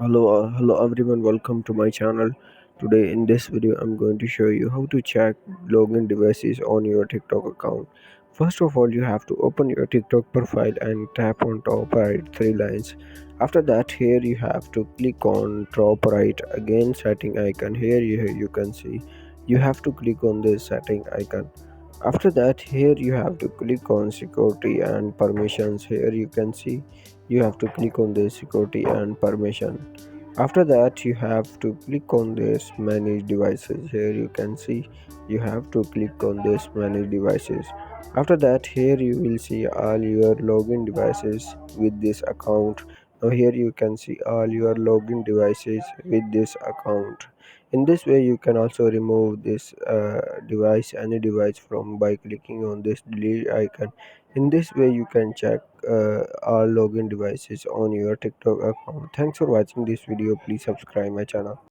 Hello everyone. Welcome to my channel. Today in this video, I'm going to show you how to check login devices on your TikTok account. First of all, you have to open your TikTok profile and tap on top right three lines. After that, here you have to click on top right again setting icon. Here you can see you have to click on this setting icon. After that, here you have to click on security and permissions. Here you can see you have to click on this security and permission. After that, you have to click on this manage devices. Here you can see you have to click on this manage devices. After that, here you will see all your login devices with this account. Now here you can see all your login devices with this account. In this way, you can also remove this any device from by clicking on this delete icon. In this way, you can check all login devices on your TikTok account. Thanks for watching this video. Please subscribe my channel.